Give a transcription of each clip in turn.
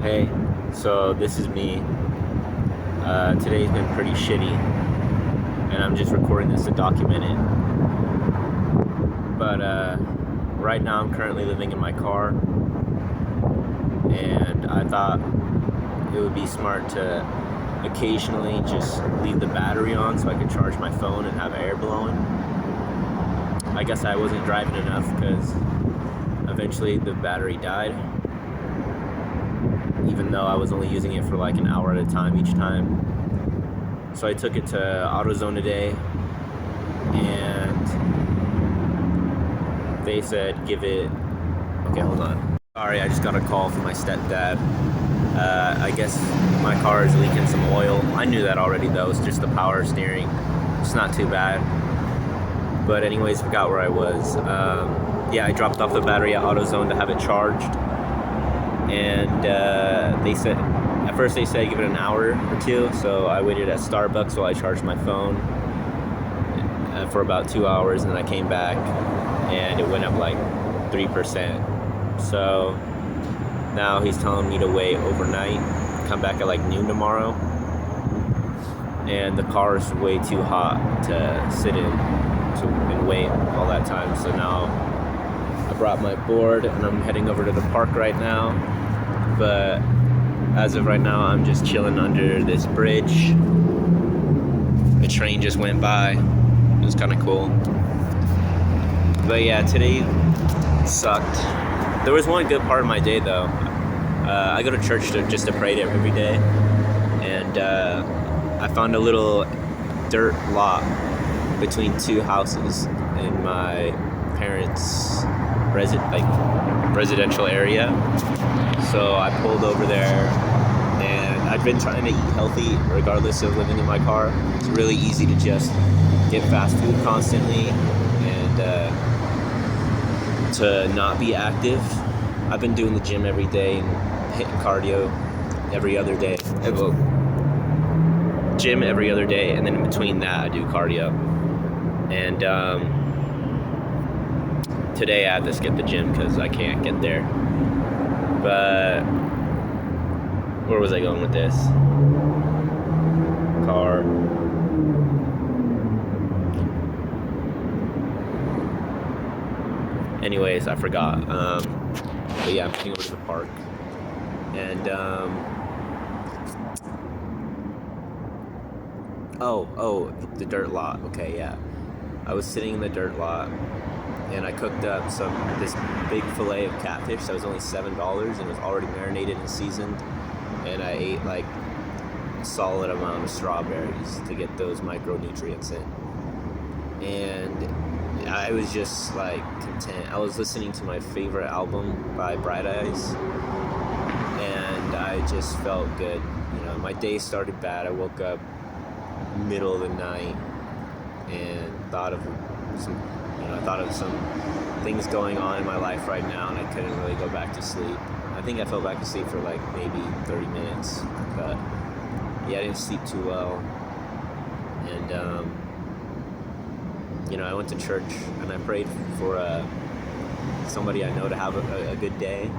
Hey, so this is me. Today's been pretty shitty, and I'm just recording this to document it. But right now, I'm currently living in my car, and I thought it would be smart to occasionally just leave the battery on so I could charge my phone and have air blowing. I guess I wasn't driving enough because eventually the battery died, even though I was only using it for like an hour at a time each time. So I took it to AutoZone today, and they said give it. Okay, hold on. Sorry, I just got a call from my stepdad. I guess my car is leaking some oil. I knew that already though. It's just the power steering. It's not too bad. But anyways, forgot where I was. Yeah, I dropped off the battery at AutoZone to have it charged, and they said at first they said give it an hour or two. So I waited at Starbucks while I charged my phone for about 2 hours, and then I came back and it went up like 3%. So now he's telling me to wait overnight, come back at like noon tomorrow, and the car is way too hot to sit in and wait all that time. So now I brought my board and I'm heading over to the park right now. But as of right now, I'm just chilling under this bridge. The train just went by. It was kind of cool. But yeah, today sucked. There was one good part of my day though. I go to church just to pray every day, and I found a little dirt lot between two houses in my parents' residential area. So I pulled over there, and I've been trying to eat healthy regardless of living in my car. It's really easy to just get fast food constantly and to not be active. I've been doing the gym every day and hitting cardio every other day. Gym every other day, and then in between that I do cardio. And today I had to skip the gym because I can't get there. But where was I going with this? Car. Anyways, I forgot. But yeah, I'm heading over to the park. And the dirt lot. Okay, yeah. I was sitting in the dirt lot, and I cooked up this big fillet of catfish that was only $7, and it was already marinated and seasoned. And I ate like a solid amount of strawberries to get those micronutrients in. And I was just like content. I was listening to my favorite album by Bright Eyes, and I just felt good. You know, my day started bad. I woke up middle of the night and thought of some things going on in my life right now, and I couldn't really go back to sleep. I think I fell back to sleep for like maybe 30 minutes, but yeah, I didn't sleep too well. And I went to church and I prayed for somebody I know to have a good day,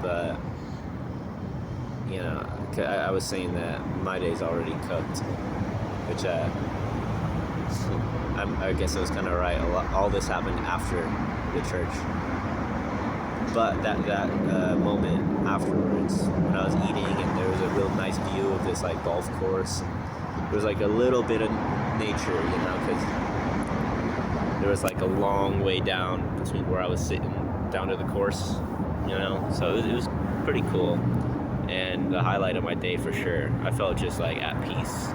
but I was saying that my day's already cooked, which I guess I was kind of right. All this happened after the church, but that moment afterwards, when I was eating and there was a real nice view of this like golf course, there was like a little bit of nature, because there was like a long way down between where I was sitting down to the course, so it was pretty cool, and the highlight of my day for sure. I felt just like at peace.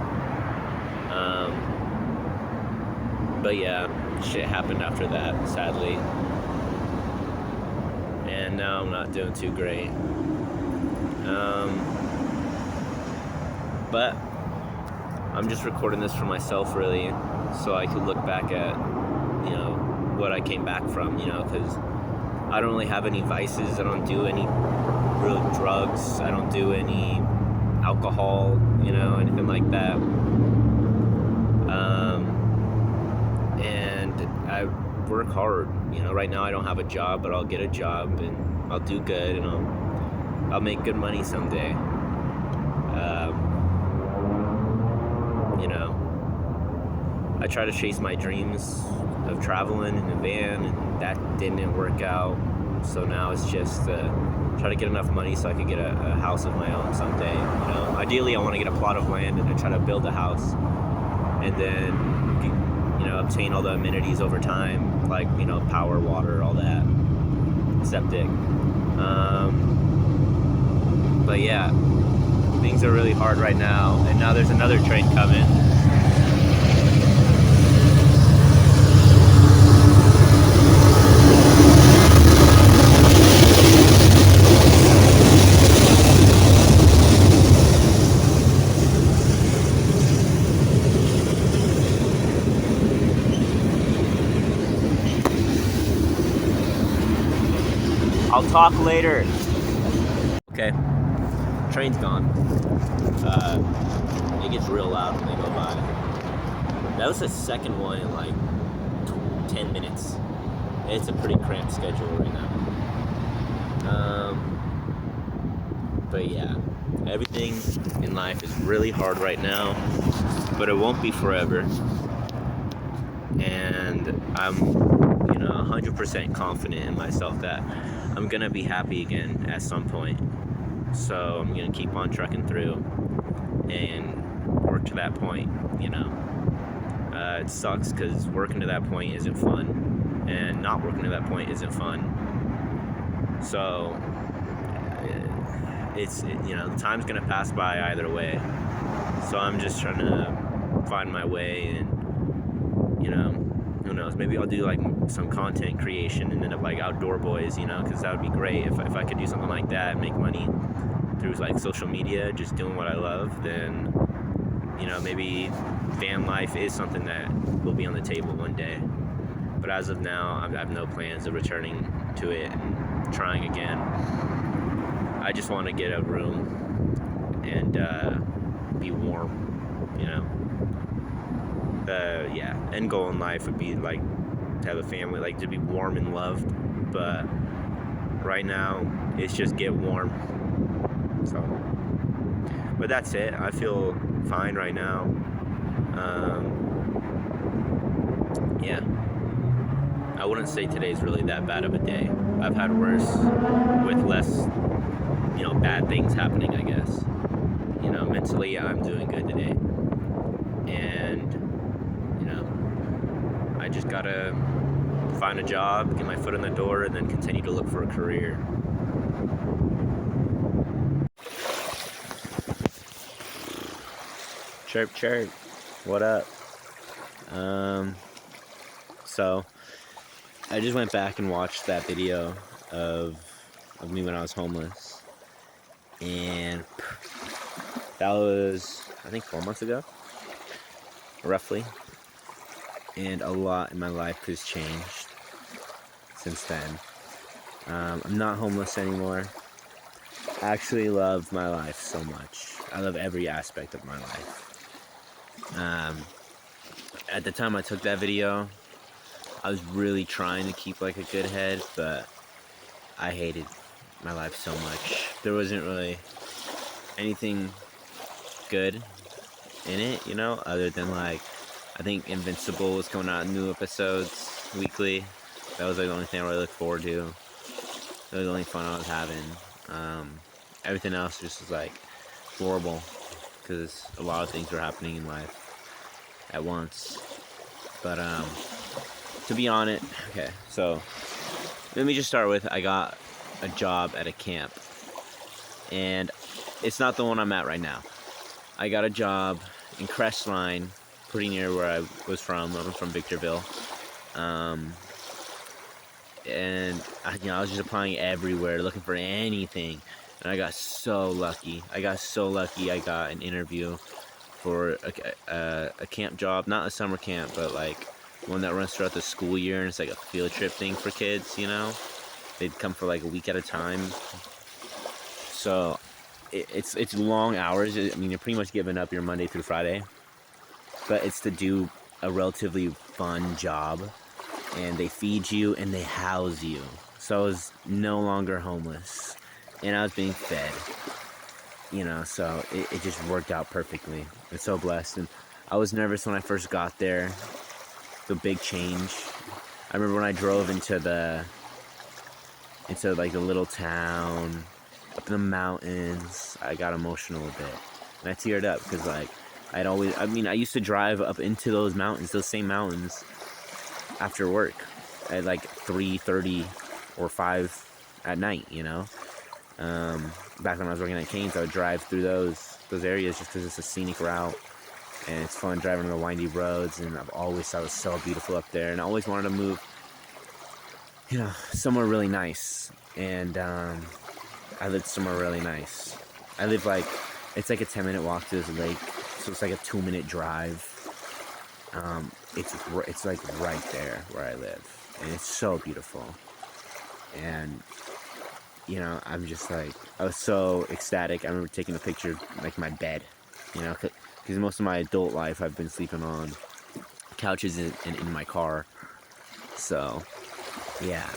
But yeah, shit happened after that, sadly, and now I'm not doing too great. But I'm just recording this for myself, really, so I could look back at what I came back from, because I don't really have any vices. I don't do any real drugs. I don't do any alcohol, anything like that. And I work hard. Right now I don't have a job, but I'll get a job and I'll do good, and I'll I'll make good money someday. You know, I try to chase my dreams of traveling in a van, and that didn't work out. So now it's just try to get enough money so I could get a house of my own someday. You know, ideally I want to get a plot of land and I try to build a house, and then obtain all the amenities over time, like power, water, all that, septic. But yeah, things are really hard right now, and now there's another train coming. I'll talk later. Okay, train's gone. It gets real loud when they go by. That was the second one in like 10 minutes. It's a pretty cramped schedule right now. But yeah, everything in life is really hard right now, but it won't be forever. And I'm 100% confident in myself that I'm gonna be happy again at some point. So I'm gonna keep on trucking through and work to that point. It sucks because working to that point isn't fun, and not working to that point isn't fun. So the time's gonna pass by either way. So I'm just trying to find my way, and who knows, maybe I'll do like some content creation and end up like Outdoor Boys, because that would be great if I could do something like that and make money through like social media, just doing what I love. Then maybe van life is something that will be on the table one day. But as of now, I have no plans of returning to it and trying again. I just want to get a room and be warm. End goal in life would be like to have a family, like to be warm and loved. But right now, it's just get warm. So, but that's it. I feel fine right now. Yeah, I wouldn't say today's really that bad of a day. I've had worse with less, bad things happening, I guess. Mentally, I'm doing good today. And, I just gotta find a job, get my foot in the door, and then continue to look for a career. Chirp, chirp. What up? So I just went back and watched that video of me when I was homeless, and that was, I think, 4 months ago, roughly. And a lot in my life has changed since then. I'm not homeless anymore. I actually love my life so much. I love every aspect of my life. At the time I took that video, I was really trying to keep like a good head, but I hated my life so much. There wasn't really anything good in it, other than like, I think Invincible was coming out in new episodes weekly. That was like the only thing I really looked forward to. That was the only fun I was having. Everything else just was like horrible, because a lot of things were happening in life at once. But to be honest, okay, so let me just start with, I got a job at a camp, and it's not the one I'm at right now. I got a job in Crestline, pretty near where I was from. I'm from Victorville. And I was just applying everywhere, looking for anything. And I got so lucky. I got an interview for a camp job, not a summer camp, but like one that runs throughout the school year, and it's like a field trip thing for kids, They'd come for like a week at a time. So it's long hours. I mean, you're pretty much giving up your Monday through Friday, but it's to do a relatively fun job, and they feed you and they house you. So I was no longer homeless. and I was being fed, so it just worked out perfectly. I'm so blessed. And I was nervous when I first got there. The big change. I remember when I drove into like the little town up in the mountains. I got emotional a bit, and I teared up because like I used to drive up into those mountains, those same mountains, after work at like 3:30 or 5 at night. Back when I was working at Canes, I would drive through those areas just because it's a scenic route and it's fun driving on the windy roads. And I've always thought it was so beautiful up there, and I always wanted to move, somewhere really nice. And I lived somewhere really nice. I live it's like a 10-minute walk to this lake, so it's like a 2-minute drive. It's like right there where I live, and it's so beautiful. And I'm just like, I was so ecstatic. I remember taking a picture of like my bed, because most of my adult life I've been sleeping on couches and in my car. So yeah,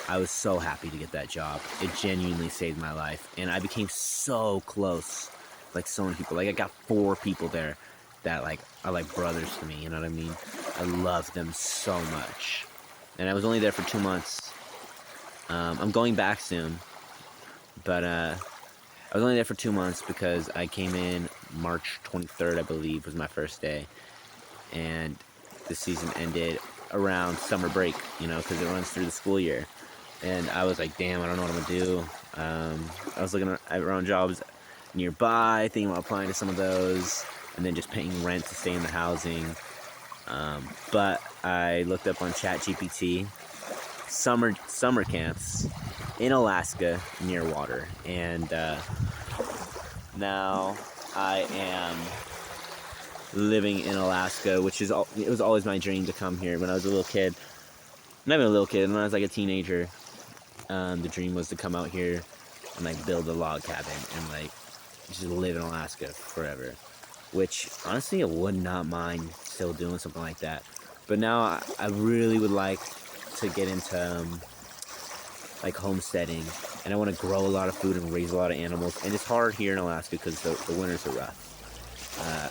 I was so happy to get that job. It genuinely saved my life, and I became so close, like so many people. Like I got 4 people there that like are like brothers to me. You know what I mean? I love them so much, and I was only there for 2 months. I'm going back soon, but I was only there for 2 months because I came in March 23rd, I believe, was my first day, and the season ended around summer break, because it runs through the school year. And I was like, damn, I don't know what I'm gonna do. I was looking at around jobs nearby, thinking about applying to some of those, and then just paying rent to stay in the housing. But I looked up on ChatGPT summer camps in Alaska near water, and now I am living in Alaska, which it was always my dream to come here. When I was a little kid, not even a little kid, when I was like a teenager, the dream was to come out here and like build a log cabin and like just live in Alaska forever. Which honestly, I would not mind still doing something like that. But now I really would like to get into like homesteading, and I want to grow a lot of food and raise a lot of animals. And it's hard here in Alaska because the winters are rough.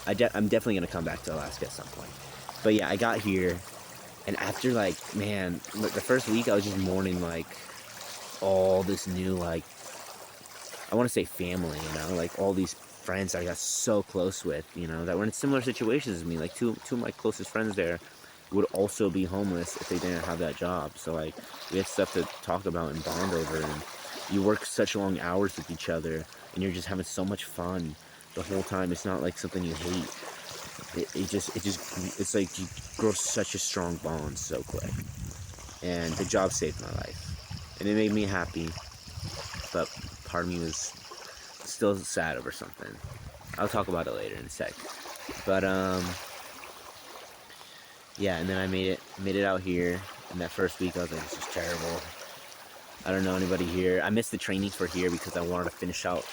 I'm definitely gonna come back to Alaska at some point. But yeah, I got here, and after like, man, the first week I was just mourning like all this new, like, I want to say family, like all these friends I got so close with, that were in similar situations as me. Like two of my closest friends there would also be homeless if they didn't have that job. So like we had stuff to talk about and bond over, and you work such long hours with each other, and you're just having so much fun the whole time. It's not like something you hate. It's like you grow such a strong bond so quick. And the job saved my life, and it made me happy, but part of me was still sad over something. I'll talk about it later in a sec. But yeah, and then I made it out here. And that first week I was like, this is terrible. I don't know anybody here. I missed the training for here because I wanted to finish out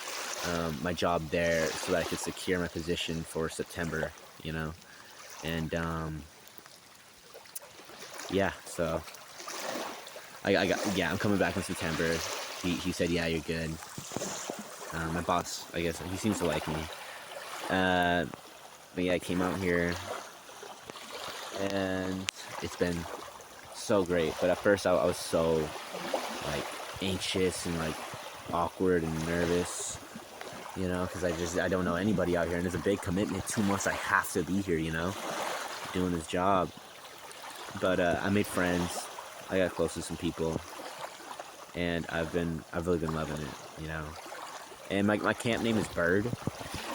my job there so that I could secure my position for September, and yeah, so I'm coming back in September. He said, yeah, you're good. My boss, I guess, he seems to like me. But yeah, I came out here, and it's been so great. But at first I was so like anxious and like awkward and nervous, because I don't know anybody out here, and it's a big commitment. 2 months I have to be here, doing this job. But I made friends. I got close to some people, and I've really been loving it, And my camp name is Bird,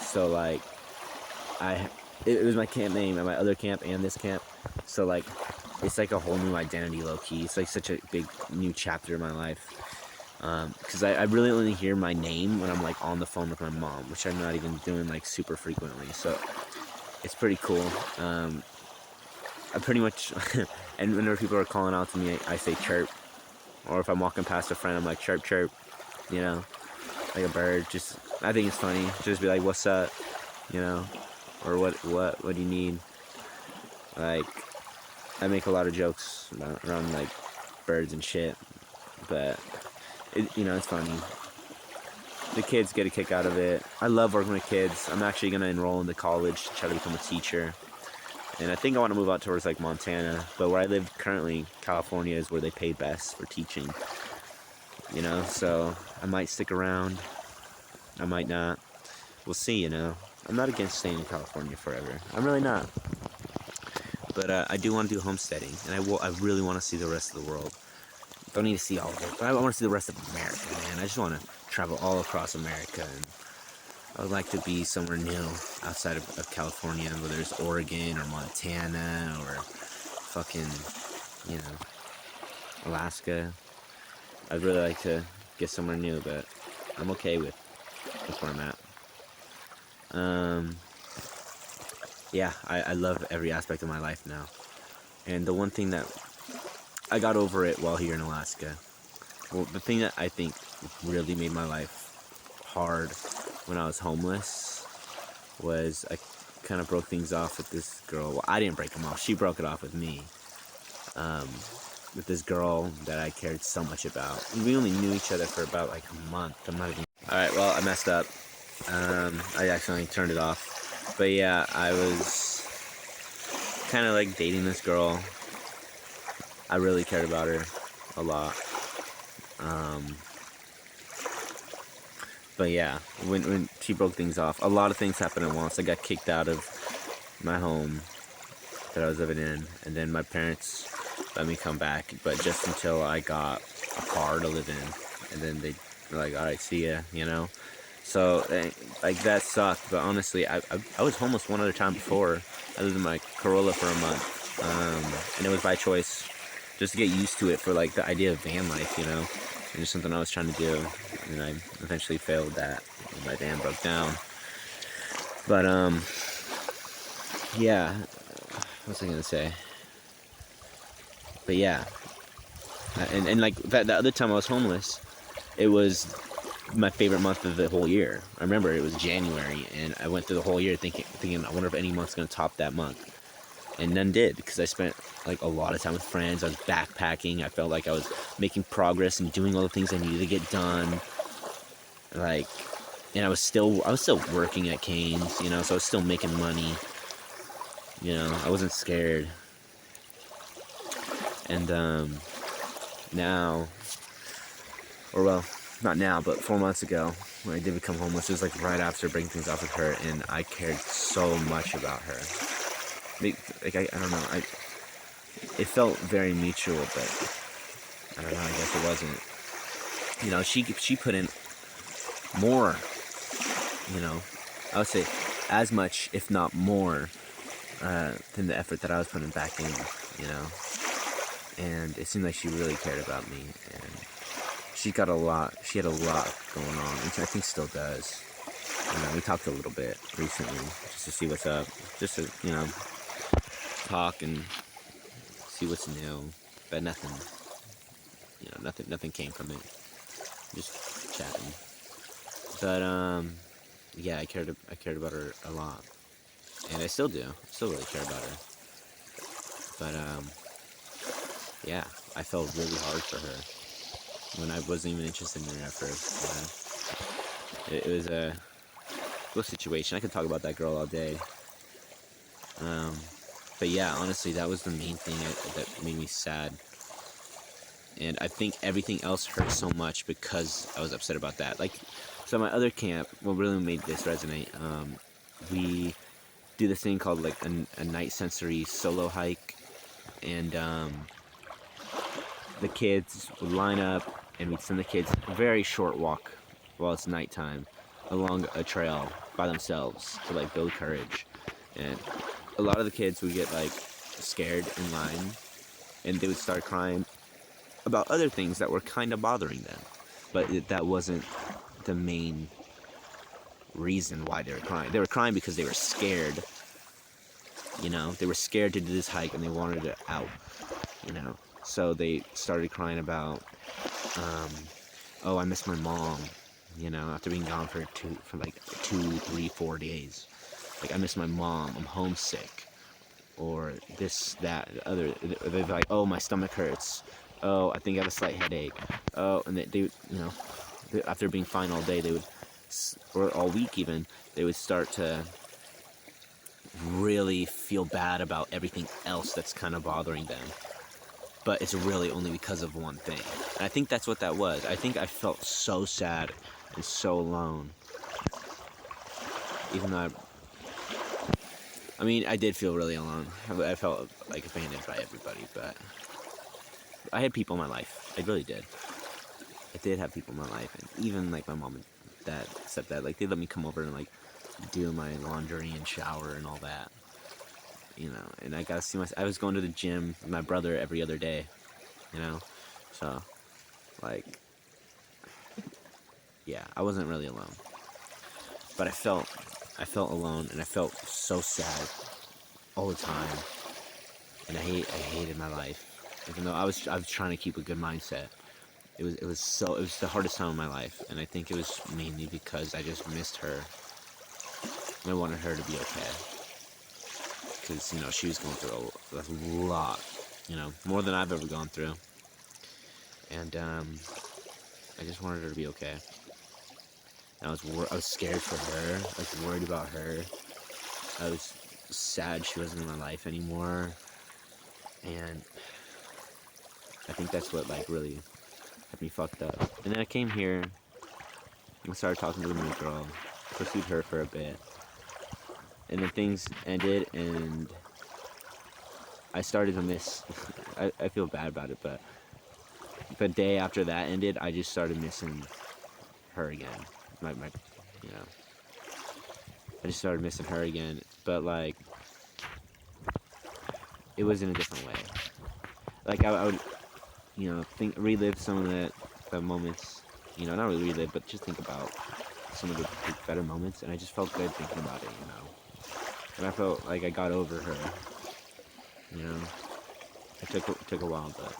so like it was my camp name at my other camp and this camp, so like it's like a whole new identity, low key. It's like such a big new chapter in my life, because I really only hear my name when I'm like on the phone with my mom, which I'm not even doing like super frequently. So it's pretty cool. I pretty much and whenever people are calling out to me, I say chirp, or if I'm walking past a friend, I'm like chirp chirp, like a bird. Just, I think it's funny. Just be like, what's up, or what do you need? Like, I make a lot of jokes around like birds and shit, but it's funny. The kids get a kick out of it. I love working with kids. I'm actually gonna enroll into college to try to become a teacher. And I think I want to move out towards like Montana, but where I live currently, California, is where they pay best for teaching. So I might stick around. I might not. We'll see. I'm not against staying in California forever. I'm really not. But I do want to do homesteading, and I really want to see the rest of the world. Don't need to see all of it, but I want to see the rest of America, man. I just want to travel all across America, and I would like to be somewhere new outside of California, whether it's Oregon or Montana or fucking, Alaska. I'd really like to get somewhere new, but I'm okay with where I'm at. Yeah, I love every aspect of my life now. And the one thing that I got over it while here in Alaska. Well, the thing that I think really made my life hard when I was homeless was I kind of broke things off with this girl. Well, I didn't break them off. She broke it off with me. With this girl that I cared so much about. We only knew each other for about like a month. I'm not even... Alright, well, I messed up. I accidentally turned it off. But yeah, I was kind of like dating this girl. I really cared about her a lot. But yeah, when she broke things off, a lot of things happened at once. I got kicked out of my home that I was living in, and then my parents let me come back, but just until I got a car to live in, and then they were like, alright, see ya, So, like, that sucked, but honestly, I was homeless one other time before. I lived in my Corolla for a month, and it was by choice, just to get used to it for, like, the idea of van life, and just something I was trying to do, and I eventually failed that, and my van broke down. But, yeah, what was I gonna say? But yeah, and like, that other time I was homeless, it was my favorite month of the whole year. I remember it was January, and I went through the whole year thinking, I wonder if any month's gonna top that month, and none did, because I spent like a lot of time with friends. I was backpacking. I felt like I was making progress and doing all the things I needed to get done. Like, and I was still working at Cane's, so I was still making money. I wasn't scared. And now, or well, not now, but 4 months ago, when I did become homeless, it was like right after breaking things off with her, and I cared so much about her. Like I don't know, it felt very mutual, but I don't know, I guess it wasn't. She put in more, I would say as much, if not more, than the effort that I was putting back in, and it seemed like she really cared about me, and she had a lot going on, which I think still does. We talked a little bit recently, just to see what's up, just to, talk and see what's new, but nothing came from it, just chatting. But, yeah, I cared about her a lot, and I still do, really care about her, but, yeah, I felt really hard for her, when I wasn't even interested in her at first, It was a cool situation. I could talk about that girl all day. But yeah, honestly, that was the main thing that made me sad. And I think everything else hurt so much because I was upset about that. Like, so my other camp, what really made this resonate, we do this thing called like a night sensory solo hike. And the kids would line up, and we'd send the kids a very short walk while it's nighttime along a trail by themselves to like build courage. And a lot of the kids would get like scared in line, and they would start crying about other things that were kind of bothering them, but that wasn't the main reason why they were crying. They were crying because they were scared. They were scared to do this hike, and they wanted it out. So they started crying about, oh, I miss my mom. After being gone for 2, 3, 4 days. Like, I miss my mom, I'm homesick, or this, that, other. They're like, oh, my stomach hurts, Oh, I think I have a slight headache. Oh, and after being fine all day, or all week even, they would start to really feel bad about everything else that's kind of bothering them. But it's really only because of one thing. And I think that's what that was. I think I felt so sad and so alone. Even though I mean, I did feel really alone. I felt like abandoned by everybody, but I had people in my life. I really did. I did have people in my life, and even like my mom and dad, stepdad, like they let me come over and like do my laundry and shower and all that. And I got to see I was going to the gym with my brother every other day, so like, yeah, I wasn't really alone, but I felt alone, and I felt so sad all the time, and I hated my life, even though I was trying to keep a good mindset. It was the hardest time of my life, and I think it was mainly because I just missed her, and I wanted her to be okay, because she was going through a lot, more than I've ever gone through, and I just wanted her to be okay. And I was scared for her. I was worried about her. I was sad she wasn't in my life anymore, and I think that's what like really had me fucked up. And then I came here and started talking to the new girl, pursued her for a bit, and then things ended, and I started to miss. I feel bad about it, but the day after that ended, I just started missing her again. You know, I just started missing her again, but like it was in a different way. Like I would, relive some of the moments. Not really relive, but just think about some of the better moments, and I just felt good thinking about it. And I felt like I got over her. It took a while, but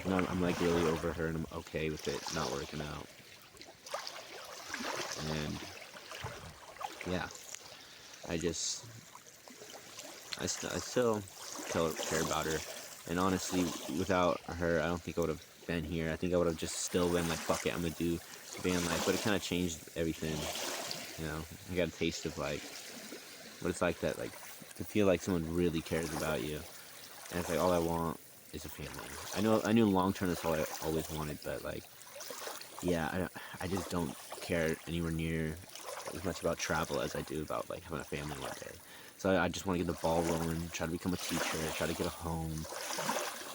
I'm like really over her, and I'm okay with it not working out. And yeah, I still care about her, and honestly, without her, I don't think I would have been here. I think I would have just still been like, fuck it, I'm gonna do band life. But it kind of changed everything. I got a taste of like what it's like that, like to feel like someone really cares about you, and it's like all I want is a family. I knew long term that's all I always wanted, but like, yeah, I just don't care anywhere near as much about travel as I do about like having a family one day. So I just want to get the ball rolling, try to become a teacher, try to get a home,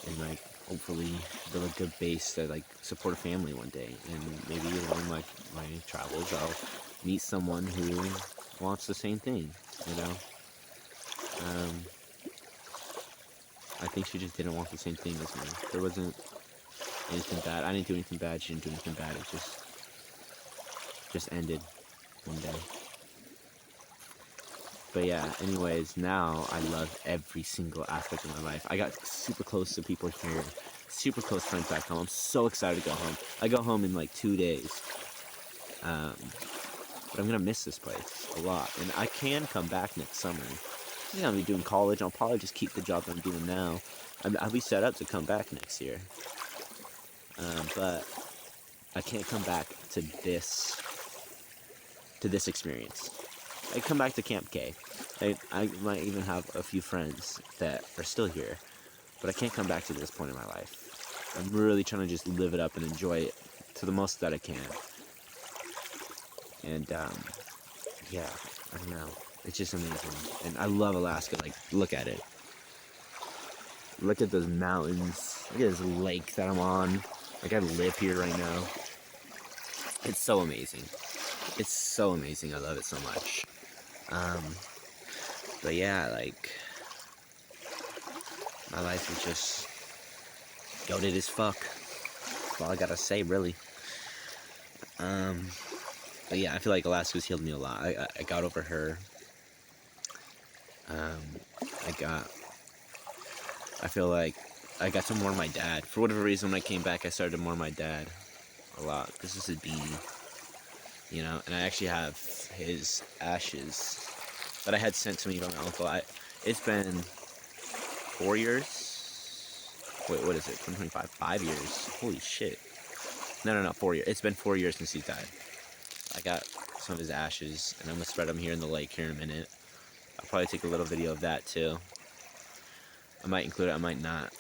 and like hopefully build a good base to like support a family one day. And maybe along my travels, I'll meet someone who wants the same thing. I think she just didn't want the same thing as me. There wasn't anything bad. I didn't do anything bad. She didn't do anything bad. It just ended one day. But yeah, anyways, now I love every single aspect of my life. I got super close to people here, super close friends back home. I'm so excited to go home. I go home in like 2 days. But I'm gonna miss this place a lot. And I can come back next summer. I'm gonna be doing college. I'll probably just keep the job I'm doing now. I'll be set up to come back next year. But I can't come back to this experience. I come back to Camp K. I might even have a few friends that are still here, but I can't come back to this point in my life. I'm really trying to just live it up and enjoy it to the most that I can. And yeah, I don't know. It's just amazing, and I love Alaska. Like, look at it. Look at those mountains. Look at this lake that I'm on. Like, I live here right now. It's so amazing. It's so amazing. I love it so much. But yeah, like, my life is just goated as fuck. That's all I gotta say, really. But yeah, I feel like Alaska's healed me a lot. I got over her. I feel like I got to mourn my dad. For whatever reason, when I came back, I started to mourn my dad a lot. This is his beanie, and I actually have his ashes that I had sent to me by my uncle. It's been 4 years. Wait, what is it? 2025? 5 years. Holy shit. No, 4 years. It's been 4 years since he died. I got some of his ashes, and I'm gonna spread them here in the lake here in a minute. I'll probably take a little video of that too. I might include it, I might not.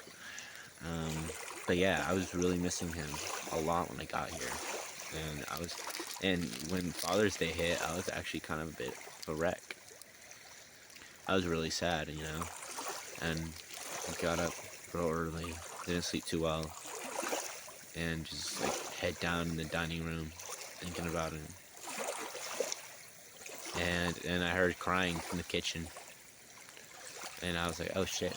But yeah, I was really missing him a lot when I got here. And when Father's Day hit, I was actually kind of a bit of a wreck. I was really sad, you know, and I got up real early, didn't sleep too well, and just like head down in the dining room, thinking about him. And I heard crying from the kitchen, and I was like, oh shit,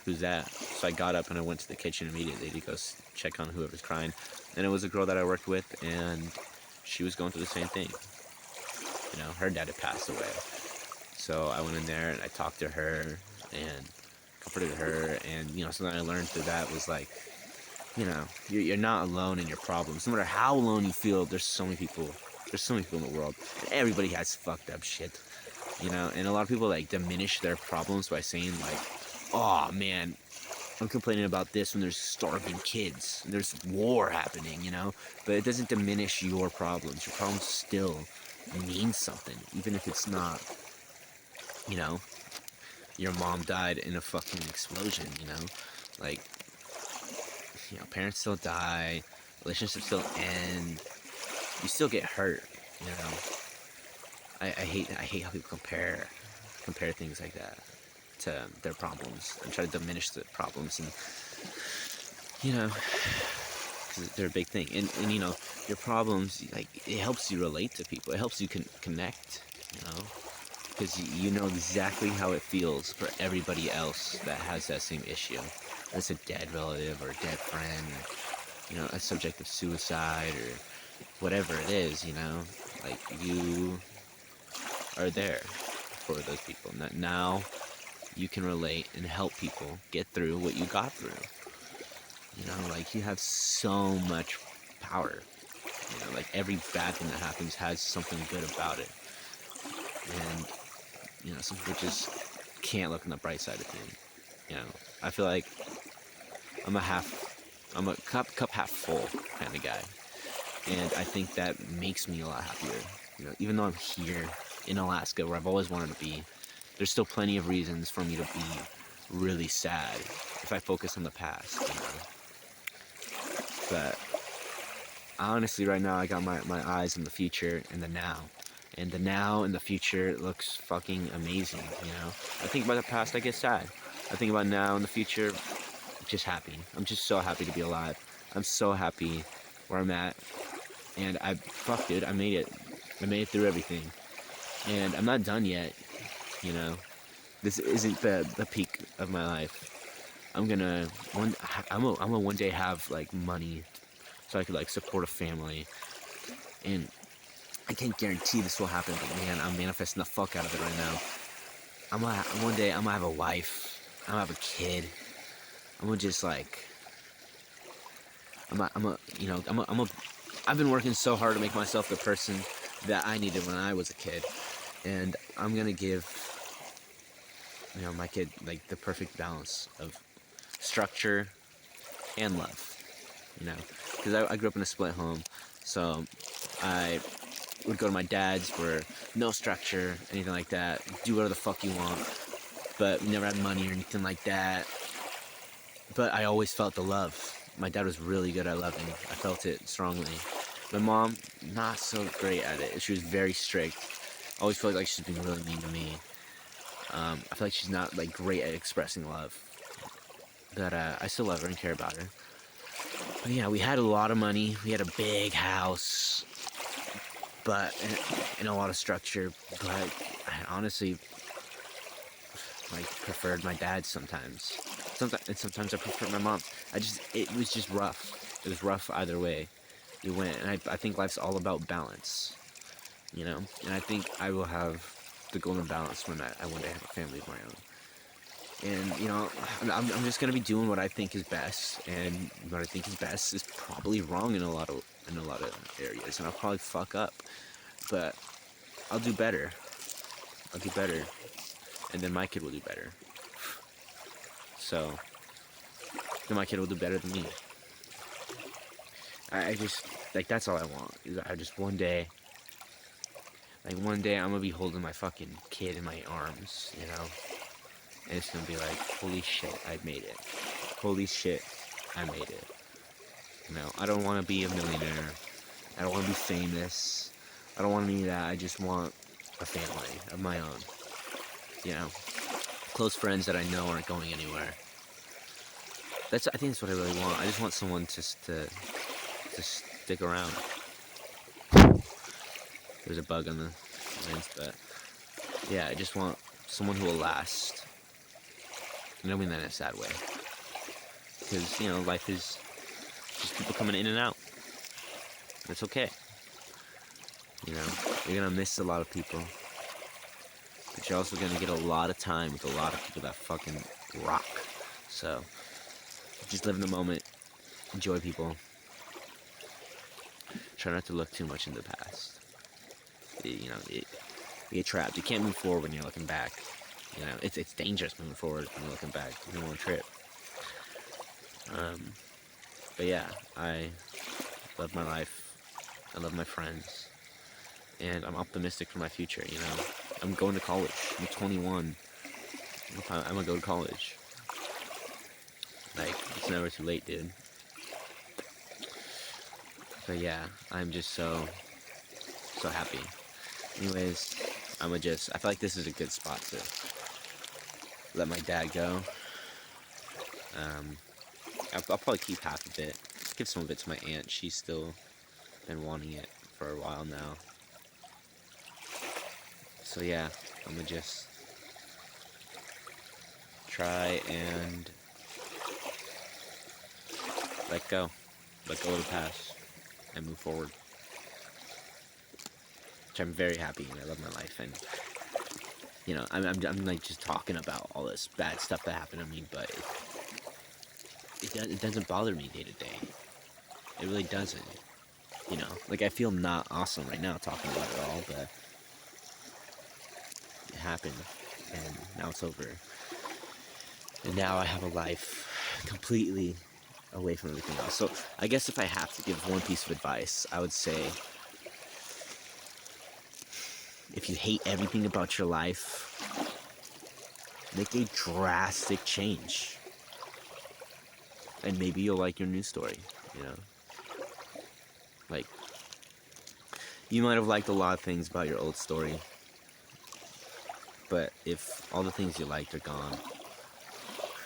who's that? So I got up and I went to the kitchen immediately to go check on whoever's crying, and it was a girl that I worked with, and she was going through the same thing. You know, her dad had passed away. So I went in there and I talked to her and comforted her, and you know, something I learned through that was like, you know, you're not alone in your problems. No matter how alone you feel, there's so many people in the world, and everybody has fucked up shit, you know. And a lot of people like diminish their problems by saying like, oh man, I'm complaining about this when there's starving kids, there's war happening, you know. But it doesn't diminish your problems. Your problems still mean something, even if it's not, you know, your mom died in a fucking explosion, you know. Like, you know, parents still die, relationships still end, you still get hurt, you know. I hate how people compare things like that to their problems and try to diminish the problems, and you know, 'cause they're a big thing. And you know, your problems, like, it helps you relate to people, it helps you connect, you know, because you know exactly how it feels for everybody else that has that same issue. It's a dead relative or a dead friend, or, you know, a subject of suicide or whatever it is, you know. Like, you are there for those people. Now you can relate and help people get through what you got through. You know, like, you have so much power. You know, like, every bad thing that happens has something good about it. And, you know, some people just can't look on the bright side of things. You know, I feel like I'm a cup half full kind of guy. And I think that makes me a lot happier. You know, even though I'm here in Alaska where I've always wanted to be, there's still plenty of reasons for me to be really sad if I focus on the past, you know. But honestly, right now I got my eyes on the future and the now. And the now and the future looks fucking amazing, you know. I think about the past, I get sad. I think about now and the future, I'm just happy. I'm just so happy to be alive. I'm so happy where I'm at. And fuck, dude, I made it. I made it through everything. And I'm not done yet, you know. This isn't the peak of my life. I'm gonna one day have like money so I could like support a family. And I can't guarantee this will happen, but man, I'm manifesting the fuck out of it right now. One day I'm gonna have a wife. I'm gonna have a kid. I'm gonna just like, I've been working so hard to make myself the person that I needed when I was a kid, and I'm gonna give, you know, my kid like the perfect balance of structure and love, you know, because I grew up in a split home, so I would go to my dad's where no structure, anything like that, do whatever the fuck you want, but we never had money or anything like that. But I always felt the love. My dad was really good at loving. I felt it strongly. My mom, not so great at it. She was very strict. I always felt like she's been really mean to me. I feel like she's not like great at expressing love. But I still love her and care about her. But yeah, we had a lot of money. We had a big house, and a lot of structure. But I honestly like preferred my dad sometimes. Sometimes I preferred my mom. It was just rough. It was rough either way you went. And I think life's all about balance, you know. And I think I will have the golden balance when I one day have a family of my own. And you know, I'm just gonna be doing what I think is best, and what I think is best is probably wrong in a lot of areas, and I'll probably fuck up, but I'll do better. And then my kid will do better. So then my kid will do better than me. I just, like, that's all I want. Is I just one day I'm gonna be holding my fucking kid in my arms, you know? And it's gonna be like, holy shit, I made it. Holy shit, I made it. You know, I don't wanna be a millionaire. I don't wanna be famous. I don't want any of that. I just want a family of my own. You know? Close friends that I know aren't going anywhere. I think that's what I really want. I just want someone just to stick around. There's a bug on the lens, but yeah, I just want someone who will last. And I don't mean that in a sad way. Because, you know, life is just people coming in and out. It's okay. You know, you're gonna miss a lot of people. But you're also gonna get a lot of time with a lot of people that fucking rock. So, just live in the moment. Enjoy people. Try not to look too much in the past. You know, you get trapped. You can't move forward when you're looking back. You know, it's dangerous moving forward when you're looking back. You don't want to trip. But yeah, I love my life. I love my friends. And I'm optimistic for my future, you know. I'm going to college. I'm 21. I'm gonna go to college. Like, it's never too late, dude. But yeah, I'm just so happy. Anyways, I feel like this is a good spot to let my dad go. I'll probably keep half of it. Give some of it to my aunt. She's still been wanting it for a while now. So yeah, I'm gonna just try and let go of the past and move forward. Which I'm very happy and I love my life, and you know, I'm like just talking about all this bad stuff that happened to me, but it doesn't bother me day to day. It really doesn't. You know, like I feel not awesome right now talking about it all, but it happened and now it's over. And now I have a life completely away from everything else. So I guess if I have to give one piece of advice, I would say if you hate everything about your life, make a drastic change. And maybe you'll like your new story, you know? Like, you might have liked a lot of things about your old story, but if all the things you liked are gone,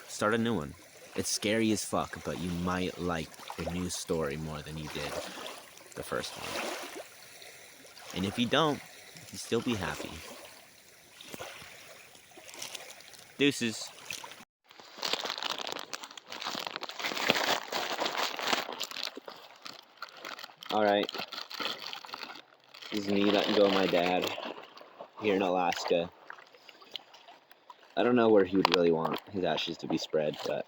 start a new one. It's scary as fuck, but you might like the new story more than you did the first one. And if you don't, you still be happy. Deuces. Alright. This is me letting go of my dad here in Alaska. I don't know where he would really want his ashes to be spread, but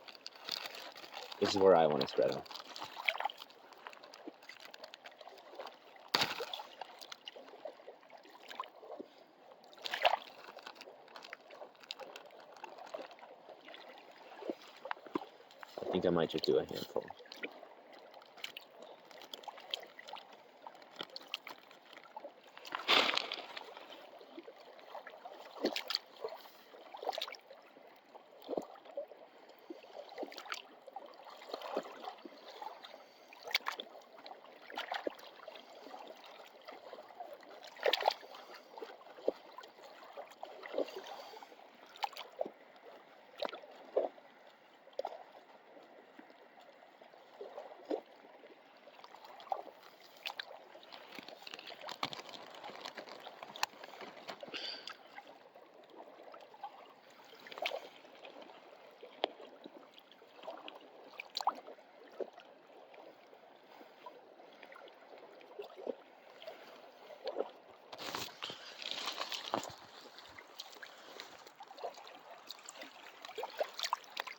this is where I want to spread them. I think I might just do a handful.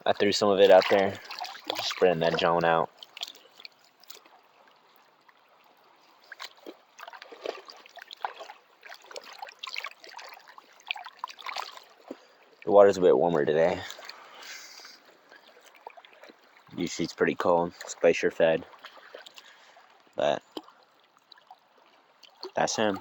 I threw some of it out there, just spreading that Joan out. The water's a bit warmer today. Usually it's pretty cold. It's glacier fed. But that's him.